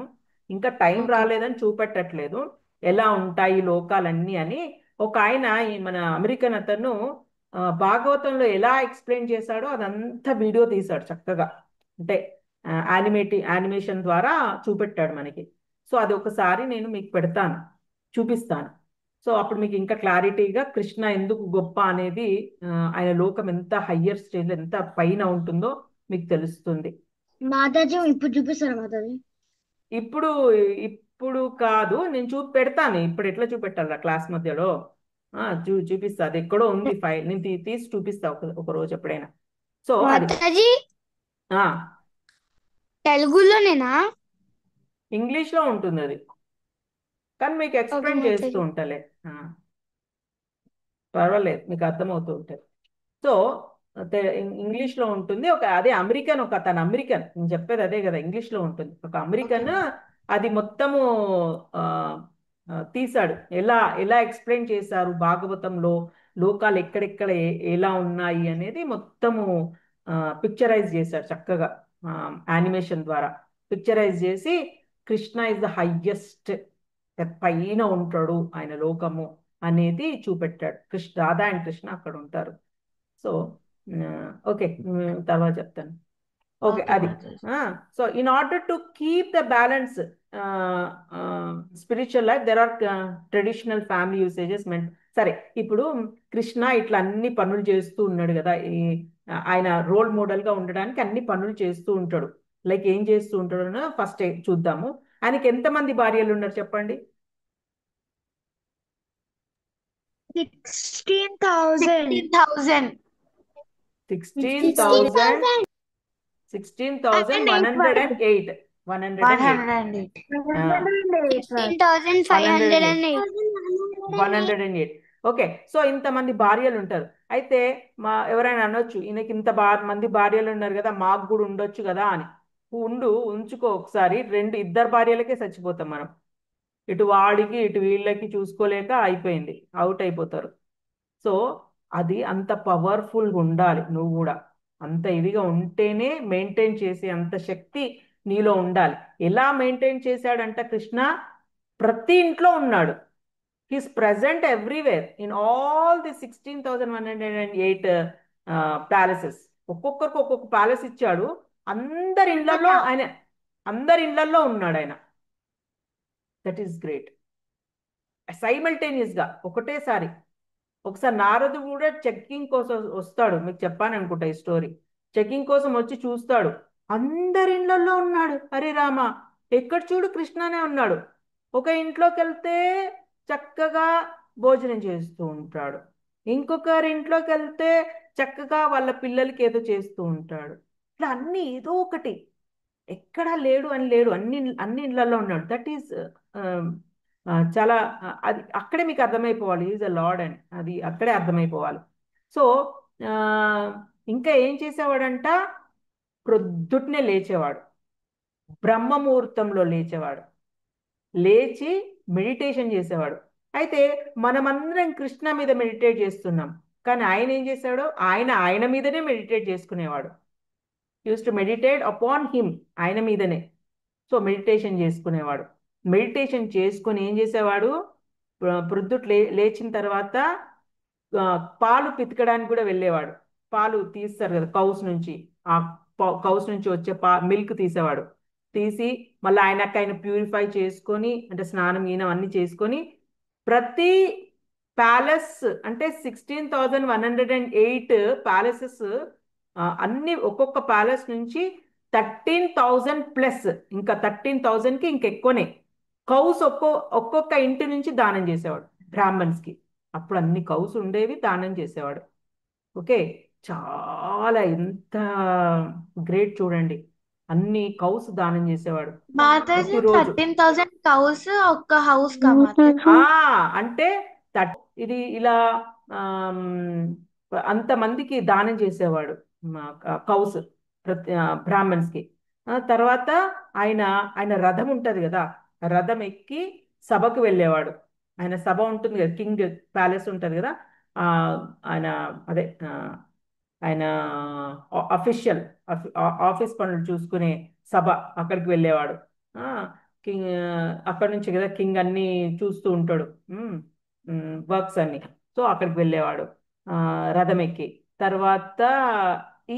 [SPEAKER 3] ఇంకా టైం రాలేదని చూపెట్టట్లేదు ఎలా ఉంటాయి లోకాలన్నీ అని. ఒక ఆయన మన అమెరికన్ అతను భాగవతంలో ఎలా ఎక్స్ప్లెయిన్ చేశాడో అదంతా వీడియో తీశాడు చక్కగా. అంటే యానిమేషన్ ద్వారా చూపెట్టాడు మనకి. సో అది ఒకసారి నేను మీకు పెడతాను, చూపిస్తాను. సో అప్పుడు మీకు ఇంకా క్లారిటీగా కృష్ణ ఎందుకు గొప్ప అనేది, ఆయన లోకం ఎంత హయ్యర్ స్టేజ్ ఎంత పైన ఉంటుందో మీకు తెలుస్తుంది.
[SPEAKER 2] మాతాజీ ఇప్పుడు చూపిస్తారా మాతాజీ?
[SPEAKER 3] ఇప్పుడు కాదు, నేను పెడతాను. ఇప్పుడు ఎట్లా చూపెట్టాలా క్లాస్ మధ్యలో? చూపిస్తా, అది ఎక్కడో ఉంది ఫైల్, నేను తీసి చూపిస్తా ఒక రోజు ఎప్పుడైనా. సో
[SPEAKER 2] మాతాజీ తెలుగులోనేనా?
[SPEAKER 3] ఇంగ్లీష్ లో ఉంటుంది అది, కానీ మీకు ఎక్స్ప్లెయిన్ చేస్తూ ఉంటాలే, పర్వాలేదు, మీకు అర్థమవుతూ ఉంటుంది. సో ఇంగ్లీష్ లో ఉంటుంది. అదే అమెరికన్, తన అమెరికన్, నేను చెప్పేది అదే కదా, ఇంగ్లీష్ లో ఉంటుంది. ఒక అమెరికన్ అది మొత్తము తీశాడు, ఎలా ఎక్స్ప్లెయిన్ చేశారు భాగవతంలో లోకాలు ఎక్కడెక్కడ ఎలా ఉన్నాయి అనేది మొత్తము పిక్చరైజ్ చేశాడు చక్కగా. యానిమేషన్ ద్వారా పిక్చరైజ్ చేసి కృష్ణ ఇస్ ద హయ్యెస్ట్, పైన ఉంటాడు ఆయన లోకము అనేది చూపెట్టాడు. రాధా అండ్ కృష్ణ అక్కడ ఉంటారు. సో ఓకే, తర్వాత చెప్తాను. ఓకే, అది. So in order to keep the balance spiritual life there are traditional family usages మెంట్. సరే, ఇప్పుడు కృష్ణ ఇట్లా అన్ని పనులు చేస్తూ ఉన్నాడు కదా, ఆయన రోల్ మోడల్ గా ఉండడానికి అన్ని పనులు చేస్తూ ఉంటాడు. లైక్ ఏం చేస్తూ ఉంటాడు ఫస్ట్ చూద్దాము. ఆయనకి ఎంతమంది భార్యలు ఉన్నారు చెప్పండి?
[SPEAKER 1] 16,108.
[SPEAKER 2] 16,508.
[SPEAKER 3] ఓకే, సో ఇంతమంది భార్యలు ఉంటారు. అయితే ఎవరైనా అనొచ్చు, ఈయనకి ఇంత మంది భార్యలు ఉన్నారు కదా, మాకు కూడా ఉండొచ్చు కదా అని. ఉంచుకో ఒకసారి, ఇద్దరు భార్యలకే చచ్చిపోతాం మనం. ఇటు వాడికి ఇటు వీళ్ళకి చూసుకోలేక అయిపోయింది, అవుట్ అయిపోతారు. సో అది అంత పవర్ఫుల్గా ఉండాలి, నువ్వు కూడా అంత ఇదిగా ఉంటేనే మెయింటైన్ చేసే అంత శక్తి నీలో ఉండాలి. ఎలా మెయింటైన్ చేశాడంట కృష్ణ? ప్రతి ఇంట్లో ఉన్నాడు. He's present everywhere in all the 16,108 palaces. ఒక్కొక్కరికి ఒక్కొక్క ప్యాలెస్ ఇచ్చాడు. అందరి ఇళ్లలో ఆయన అందరి ఇళ్లలో ఉన్నాడు ఆయన. That is great. సైమల్టేనియస్ గా ఒకటేసారి. ఒకసారి నారదు కూడా చెక్కింగ్ కోసం వస్తాడు, మీకు చెప్పాను అనుకుంటా ఈ స్టోరీ. చెక్కింగ్ కోసం వచ్చి చూస్తాడు, అందరి ఇళ్లలో ఉన్నాడు. అరే రామ, ఎక్కడ చూడు కృష్ణనే ఉన్నాడు. ఒక ఇంట్లోకి వెళ్తే చక్కగా భోజనం చేస్తూ ఉంటాడు, ఇంకొకరి ఇంట్లోకి వెళ్తే చక్కగా వాళ్ళ పిల్లలకి ఏదో చేస్తూ ఉంటాడు. ఇట్లా అన్ని ఏదో ఒకటి, ఎక్కడా లేడు అని లేడు, అన్ని ఇళ్లలో ఉన్నాడు. దట్ ఈస్ చాలా అది అక్కడే మీకు అర్థమైపోవాలి ఈజ్ అ లార్డ్ అని, అది అక్కడే అర్థమైపోవాలి. సో ఇంకా ఏం చేసేవాడంట? ప్రొద్దుటనే లేచేవాడు, బ్రహ్మముహూర్తంలో లేచేవాడు, లేచి మెడిటేషన్ చేసేవాడు. అయితే మనమందరం కృష్ణ మీద మెడిటేట్ చేస్తున్నాం, కానీ ఆయన ఏం చేశాడు? ఆయన మీదనే మెడిటేట్ చేసుకునేవాడు. Use to meditate upon him, ఆయన మీదనే. సో మెడిటేషన్ చేసుకునేవాడు. మెడిటేషన్ చేసుకుని ఏం చేసేవాడు? ప్రొద్దుట లేచిన తర్వాత పాలు పితకడానికి కూడా వెళ్ళేవాడు. పాలు తీస్తారు కదా కౌస్ నుంచి, ఆ కౌస్ నుంచి వచ్చే మిల్క్ తీసేవాడు. తీసి మళ్ళీ ఆయన ప్యూరిఫై చేసుకొని, అంటే స్నానం గీనం అన్ని చేసుకొని, ప్రతి ప్యాలెస్ అంటే 16,108 ప్యాలెసెస్, అన్ని ఒక్కొక్క ప్యాలెస్ నుంచి 13,000 ప్లస్, ఇంకా 13,000కి ఇంకెక్కువనే కౌస్ ఒక్కొక్క ఇంటి నుంచి దానం చేసేవాడు బ్రాహ్మణ్స్కి. అప్పుడు అన్ని కౌస్ ఉండేవి, దానం చేసేవాడు. ఓకే, చాలా ఎంత గ్రేట్ చూడండి, అన్ని కౌస్ దానం చేసేవాడు
[SPEAKER 1] మాతాజీ
[SPEAKER 3] ప్రతిరోజు.
[SPEAKER 1] 13,000 కౌస్ ఒక్క హౌస్ కా మాతాజీ?
[SPEAKER 3] అంటే ఇది ఇలా అంతమందికి దానం చేసేవాడు కౌస్, బ్రాహ్మణ్స్ కి. తర్వాత ఆయన ఆయన రథం ఉంటది కదా, రథం ఎక్కి సభకు వెళ్ళేవాడు. ఆయన సభ ఉంటుంది కదా, కింగ్ ప్యాలెస్ ఉంటది కదా, ఆ ఆయన అదే ఆయన అఫీషియల్ ఆఫీస్ పనులు చూసుకునే సభ, అక్కడికి వెళ్ళేవాడు. కింగ్ అక్కడ నుంచి కదా కింగ్ అన్ని చూస్తూ ఉంటాడు, వర్క్స్ అన్ని. సో అక్కడికి వెళ్ళేవాడు రథం ఎక్కి. తర్వాత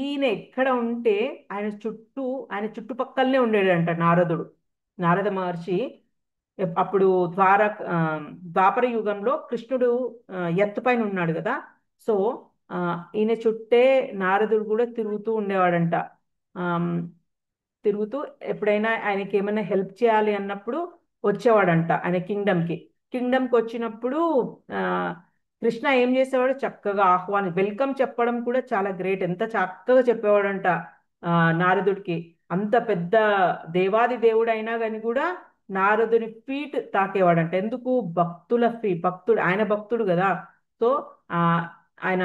[SPEAKER 3] ఈయన ఎక్కడ ఉంటే ఆయన చుట్టుపక్కలనే ఉండేడంట నారదుడు, నారద మహర్షి. అప్పుడు ద్వాపర యుగంలో కృష్ణుడు ఎత్తుపైన ఉన్నాడు కదా, సో ఈయన చుట్టే నారదుడు కూడా తిరుగుతూ ఉండేవాడంట. తిరుగుతూ ఎప్పుడైనా ఆయనకి ఏమైనా హెల్ప్ చేయాలి అన్నప్పుడు వచ్చేవాడంట ఆయన కింగ్డమ్కి వచ్చినప్పుడు కృష్ణ ఏం చేసేవాడు? చక్కగా వెల్కమ్ చెప్పడం కూడా చాలా గ్రేట్, ఎంత చక్కగా చెప్పేవాడంట నారదుడికి. అంత పెద్ద దేవాది దేవుడు అయినా కానీ కూడా నారదుని ఫీట్ తాకేవాడంట. ఎందుకు? భక్తుడు, ఆయన భక్తుడు కదా. సో ఆ ఆయన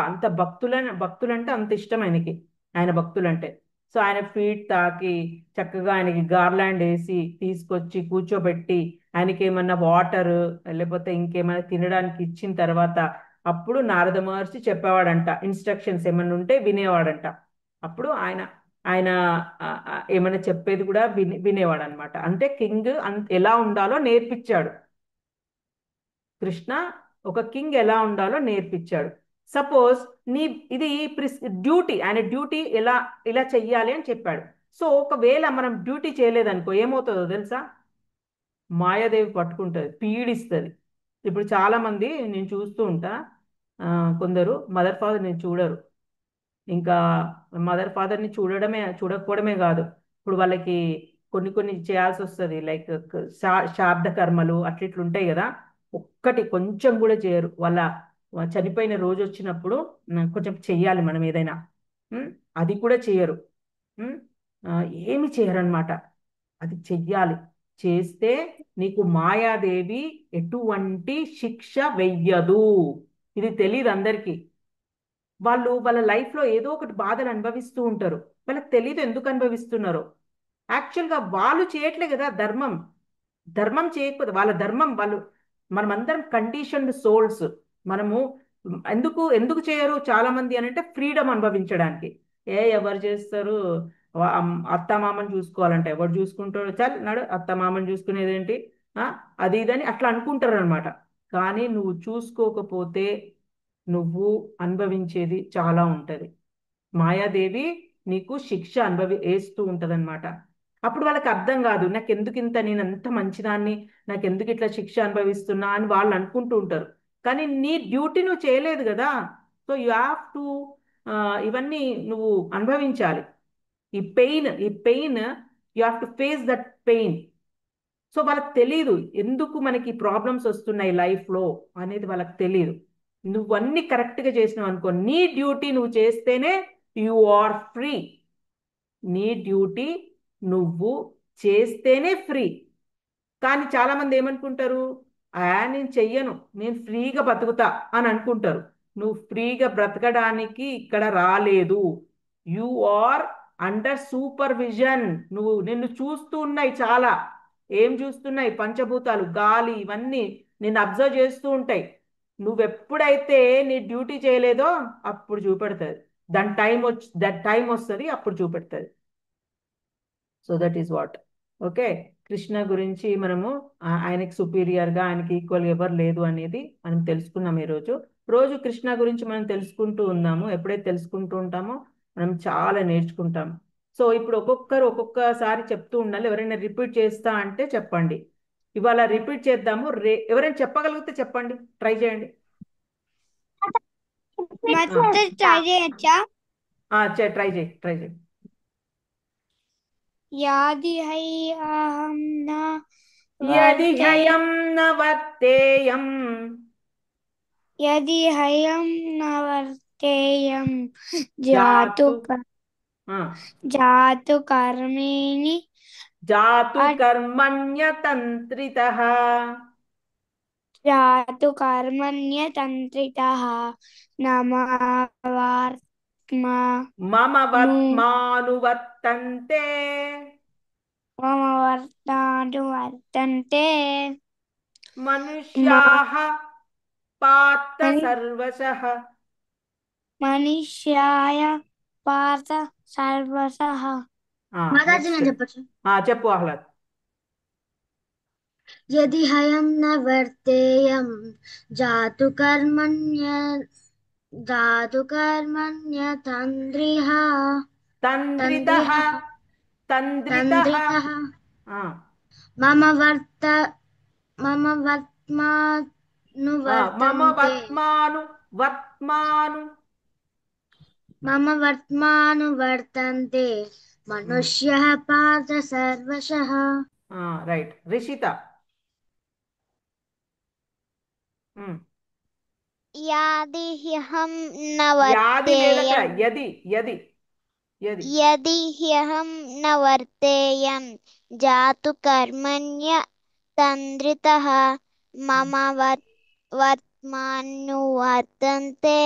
[SPEAKER 3] అంత భక్తులంటే అంత ఇష్టం ఆయనకి, ఆయన భక్తులంటే. సో ఆయన ఫీట్ తాకి చక్కగా ఆయనకి గార్లాండ్ వేసి తీసుకొచ్చి కూర్చోబెట్టి, ఆయనకి ఏమన్నా వాటర్ లేకపోతే ఇంకేమైనా తినడానికి ఇచ్చిన తర్వాత అప్పుడు నారద మహర్షి చెప్పేవాడంట, ఇన్స్ట్రక్షన్స్ ఏమన్నా ఉంటే వినేవాడంట. అప్పుడు ఆయన ఆయన ఏమైనా చెప్పేది కూడా వినేవాడు అనమాట. అంటే కింగ్ ఎలా ఉండాలో నేర్పించాడు కృష్ణ, ఒక కింగ్ ఎలా ఉండాలో నేర్పించాడు. సపోజ్ ఇది డ్యూటీ, ఆయన డ్యూటీ ఇలా చెయ్యాలి అని చెప్పాడు. సో ఒకవేళ మనం డ్యూటీ చేయలేదనుకో ఏమవుతుందో తెలుసా? మాయాదేవి పట్టుకుంటుంది, పీడిస్తుంది. ఇప్పుడు చాలా మంది నేను చూస్తూ ఉంటా, కొందరు మదర్ ఫాదర్ నేను చూడరు, ఇంకా మదర్ ఫాదర్ని చూడకపోవడమే కాదు, ఇప్పుడు వాళ్ళకి కొన్ని చేయాల్సి వస్తుంది, లైక్ శాబ్ద కర్మలు అట్లుంటాయి కదా, ఒక్కటి కొంచెం కూడా చేయరు. వాళ్ళ చనిపోయిన రోజు వచ్చినప్పుడు కొంచెం చెయ్యాలి మనం ఏదైనా, అది కూడా చేయరు, ఏమి చేయరనమాట. అది చెయ్యాలి. చేస్తే నీకు మాయాదేవి ఎటువంటి శిక్ష వెయ్యదు. ఇది తెలియదు అందరికీ. వాళ్ళ లైఫ్లో ఏదో ఒకటి బాధలు అనుభవిస్తూ ఉంటారు, వాళ్ళకి తెలియదు ఎందుకు అనుభవిస్తున్నారో. యాక్చువల్గా వాళ్ళు చేయట్లే కదా ధర్మం. ధర్మం చేయకపోతే వాళ్ళ ధర్మం వాళ్ళు, మనమందరం కండిషన్డ్ సోల్స్. మనము ఎందుకు ఎందుకు చేయరు చాలా మంది అని అంటే ఫ్రీడమ్ అనుభవించడానికి. ఎవరు చేస్తారు, అత్తమామని చూసుకోవాలంటే ఎవరు చూసుకుంటాడు, చల్ నడు అత్తమామని చూసుకునేదేంటి, ఆ, అది ఇదని అట్లా అనుకుంటారు అనమాట. కానీ నువ్వు చూసుకోకపోతే నువ్వు అనుభవించేది చాలా ఉంటది. మాయాదేవి నీకు శిక్ష వేస్తూ ఉంటదన్నమాట. అప్పుడు వాళ్ళకి అర్థం కాదు, నాకెందుకు ఇంత, నేను అంత మంచిదాన్ని, నాకెందుకు ఇట్లా శిక్ష అనుభవిస్తున్నా అని వాళ్ళు అనుకుంటూ ఉంటారు. కానీ నీ డ్యూటీ నువ్వు చేయలేదు కదా. సో యు హ్యావ్ టు ఇవన్నీ నువ్వు అనుభవించాలి. ఈ pain you have to face that pain. So వాళ్ళకి తెలియదు ఎందుకు మనకి ప్రాబ్లమ్స్ వస్తున్నాయి లైఫ్లో అనేది వాళ్ళకి తెలియదు. నువ్వన్నీ కరెక్ట్గా చేసినావు అనుకో, నీ డ్యూటీ నువ్వు చేస్తేనే యు ఆర్ ఫ్రీ. నీ డ్యూటీ నువ్వు చేస్తేనే ఫ్రీ. కానీ చాలా మంది ఏమనుకుంటారు, నేను చెయ్యను, నేను ఫ్రీగా బతుకుతా అని అనుకుంటారు. నువ్వు ఫ్రీగా బ్రతకడానికి ఇక్కడ రాలేదు. You are under supervision. నిన్ను చూస్తూ ఉన్నాయి చాలా. ఏం చూస్తున్నాయి? పంచభూతాలు, గాలి, ఇవన్నీ నిన్ను అబ్జర్వ్ చేస్తూ ఉంటాయి. నువ్వెప్పుడైతే నీ డ్యూటీ చేయలేదో అప్పుడు చూపెడుతుంది. దట్ టైం వస్తుంది, అప్పుడు చూపెడుతుంది. So that is what. Okay, Krishna గురించి మనము ఆయనకి సుపీరియర్గా, ఆయనకి ఈక్వల్గా ఎవరు లేదు అనేది మనం తెలుసుకున్నాం ఈరోజు. రోజు కృష్ణ గురించి మనం తెలుసుకుంటూ ఉన్నాము. ఎప్పుడైతే తెలుసుకుంటూ ఉంటామో మనం చాలా నేర్చుకుంటాం. సో ఇప్పుడు ఒక్కొక్కరు ఒక్కొక్కసారి చెప్తూ ఉండాలి. ఎవరైనా రిపీట్ చేస్తా అంటే చెప్పండి. ఇవాళ రిపీట్ చేద్దాము. ఎవరైనా చెప్పగలిగితే చెప్పండి, ట్రై చేయండి.
[SPEAKER 2] ట్రై చేయొచ్చా?
[SPEAKER 3] ట్రై చేయి.
[SPEAKER 2] యాది హై అహం న
[SPEAKER 3] యది హయం న వర్తేయం,
[SPEAKER 2] యది హయం న వర్తేయం
[SPEAKER 3] జాతు
[SPEAKER 2] జాతు కర్మేణి
[SPEAKER 3] జాతు కర్మణ్యతంత్రితః,
[SPEAKER 2] జాతు కర్మణ్యతంత్రితః
[SPEAKER 3] మమ వర్త్మానువర్తంతే
[SPEAKER 2] వర్తంతే
[SPEAKER 3] మనుష్యాః పార్థ సర్వశః.
[SPEAKER 2] మనుష్యాయ పార్థ సర్వశః.
[SPEAKER 3] చెప్పు ఆహ్లాద్.
[SPEAKER 2] యది హయం న వర్తేయం జాతు కర్మణ్యతంత్రిః
[SPEAKER 3] తంద్రితః
[SPEAKER 2] మమ వర్త్మానువర్తంతే మనుష్యః పార్థ సర్వశః.
[SPEAKER 3] రైట్. రిషిత.
[SPEAKER 5] యాది హ్యహం న
[SPEAKER 3] యాది లేదట,
[SPEAKER 5] వర్తేయం యది హ్యహం న వర్తేయం జాతు కర్మణ్య తంద్రితః మమ వర్త్మానువర్తంతే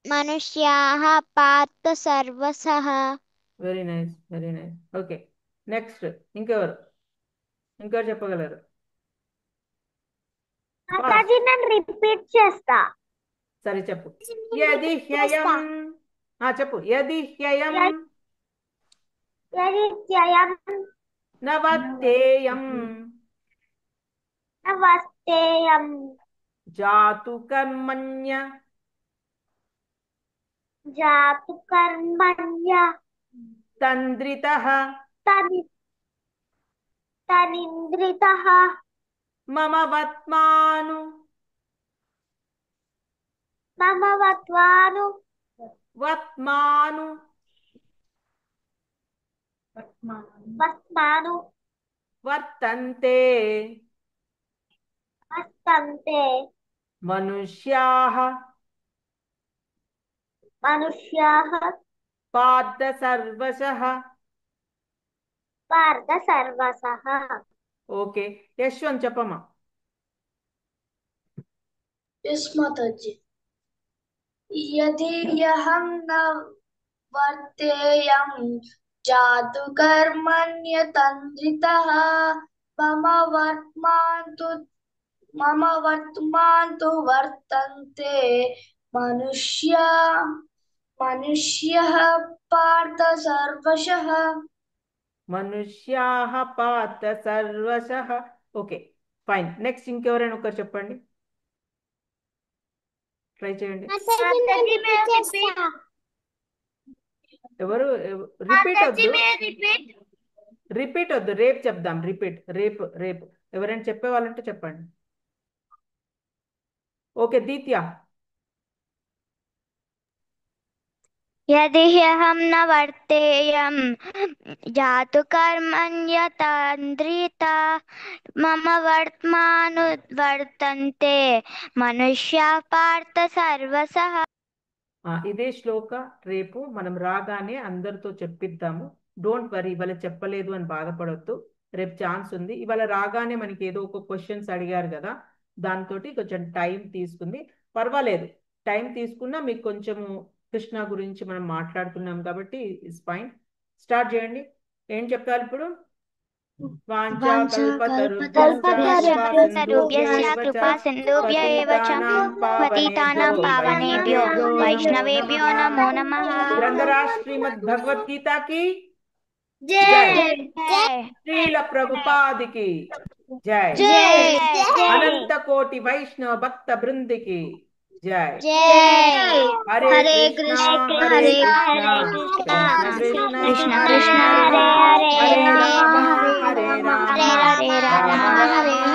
[SPEAKER 5] మనుష్యాః పార్థ సర్వశః.
[SPEAKER 3] Very nice, very nice. Okay, next ఇంకెవరు చెప్పగలరు?
[SPEAKER 2] నేను రిపీట్ చేస్తా.
[SPEAKER 3] సరే చెప్పు. యది హ్యయం, చెప్పు. యది హ్యయం నవర్తేయం జాతు కర్మణ్య తంద్రితః మమ వర్త్మాను వర్తంతే మనుష్యాః పార్థ సర్వశః. ఓకే, యశ్వంత్ చెప్పమ్మా.
[SPEAKER 4] Yes, Mataji.
[SPEAKER 2] यदि ह्यहं न वर्तेयं जातुकर्मण्यतन्द्रितः मम वर्तमान तु वर्तन्ते मनुष्यः पार्थ सर्वशः
[SPEAKER 3] మనుష్యాః పార్థ సర్వశః. Okay fine. నెక్స్ట్ ఇంకెవరైనా ఒకరు చెప్పండి, ట్రై చేయండి. ఎవరు రిపీట్ వద్దు, రిపీట్ వద్దు, రేపు చెప్దాం. రేపు ఎవరైనా చెప్పే వాళ్ళంటే చెప్పండి. ఓకే దీత్య.
[SPEAKER 5] यदि ह्यहं न वर्तेयं जातुकर्मण्यतन्द्रिता मम वर्तमानुवर्तन्ते मनुष्याः पार्थ सर्वशः.
[SPEAKER 3] ఇదే శ్లోక రేపు మనం రాగానే అందరితో చెప్పిద్దాము. డోంట్ వరీ, ఇవాళ చెప్పలేదు అని బాధపడొద్దు, రేపు ఛాన్స్ ఉంది. ఇవాళ రాగానే మనకి ఏదో ఒక క్వశ్చన్స్ అడిగారు కదా, దాంతో కొంచెం టైం తీసుకుంది. పర్వాలేదు, టైం తీసుకున్నా మీకు కొంచెము కృష్ణ గురించి మనం మాట్లాడుతున్నాం కాబట్టి ఇట్స్ ఫైన్. స్టార్ట్ చేయండి. ఏం చెప్తారు ఇప్పుడు?
[SPEAKER 5] పతితానాం పావనేభ్యో వైష్ణవేభ్యో నమో నమః.
[SPEAKER 3] గ్రంథరాజ్ శ్రీమద్ భగవద్గీత की
[SPEAKER 5] జై.
[SPEAKER 3] శ్రీల ప్రభుపాదికి జై. అనంత కోటి వైష్ణవ భక్త బృందికి జై. హరే కృష్ణ హరే కృష్ణ కృష్ణ కృష్ణ హరే హరే, హరే రామ హరే రామ రామ రామ